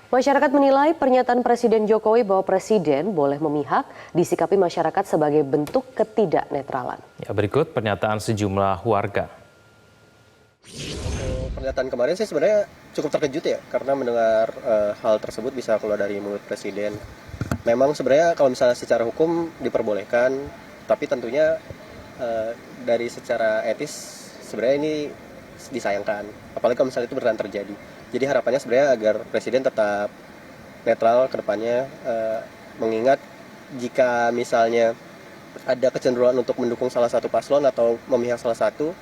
Masyarakat menilai pernyataan Presiden Jokowi bahwa Presiden boleh memihak disikapi masyarakat sebagai bentuk ketidaknetralan. Ya, berikut pernyataan sejumlah warga. Pernyataan kemarin sih sebenarnya cukup terkejut ya, karena mendengar hal tersebut bisa keluar dari mulut Presiden. Memang sebenarnya kalau misalnya secara hukum diperbolehkan, tapi tentunya dari secara etis sebenarnya ini disayangkan, apalagi kalau misalnya itu beneran terjadi. Jadi harapannya sebenarnya agar Presiden tetap netral ke depannya, mengingat jika misalnya ada kecenderungan untuk mendukung salah satu paslon atau memihak salah satu,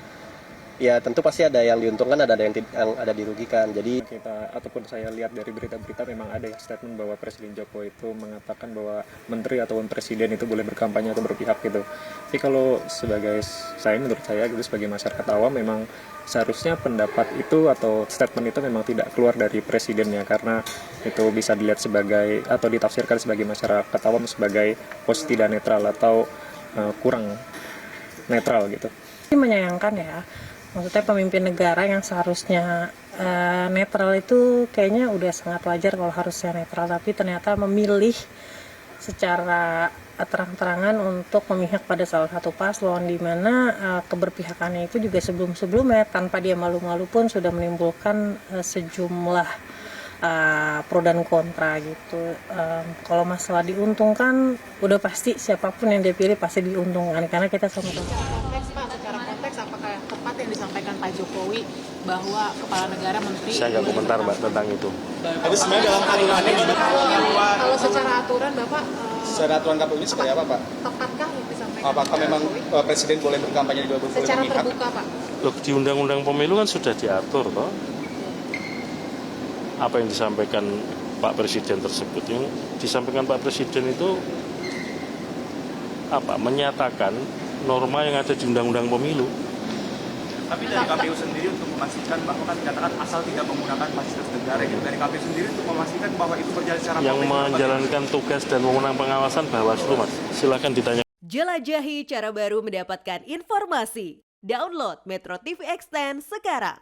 ya tentu pasti ada yang diuntungkan, ada yang ada dirugikan. Jadi kita ataupun saya lihat dari berita-berita memang ada ya statement bahwa Presiden Jokowi itu mengatakan bahwa menteri ataupun presiden itu boleh berkampanye atau berpihak gitu. Tapi kalau menurut saya gitu sebagai masyarakat awam memang seharusnya pendapat itu atau statement itu memang tidak keluar dari presidennya, karena itu bisa dilihat sebagai atau ditafsirkan sebagai masyarakat awam sebagai posisi tidak netral atau kurang netral gitu. Ini menyayangkan ya. Maksudnya pemimpin negara yang seharusnya netral itu kayaknya udah sangat wajar kalau harusnya netral, tapi ternyata memilih secara terang-terangan untuk memihak pada salah satu paslon, di mana keberpihakannya itu juga sebelum-sebelumnya tanpa dia malu-malu pun sudah menimbulkan sejumlah pro dan kontra gitu. Kalau masalah diuntungkan, udah pasti siapapun yang dia pilih pasti diuntungkan, karena kita sama-sama. Secara konteks apakah tepat yang disampaikan Pak Jokowi bahwa kepala negara menteri? Saya nggak komentar Mbak tentang itu. Tapi sebenarnya dalam aturannya kalau secara aturan Bapak secara aturan KPU ini seperti apa Pak? Tepatkah yang disampaikan? Apakah memang Presiden boleh berkampanye di boleh secara memihak? terbuka Pak? Loh, di Undang-Undang Pemilu kan sudah diatur toh. Apa yang disampaikan Pak Presiden tersebut, yang disampaikan Pak Presiden itu menyatakan norma yang ada di Undang-Undang Pemilu. Tapi dari KPU sendiri untuk memastikan bahwa kan dikatakan asal tidak menggunakan fasilitas negara gitu. Dari KPU sendiri untuk memastikan bahwa itu berjalan secara yang menjalankan tugas dan wewenang pengawasan Bawaslu, Mas. Silakan ditanya. Jelajahi cara baru mendapatkan informasi. Download Metro TV Extend sekarang.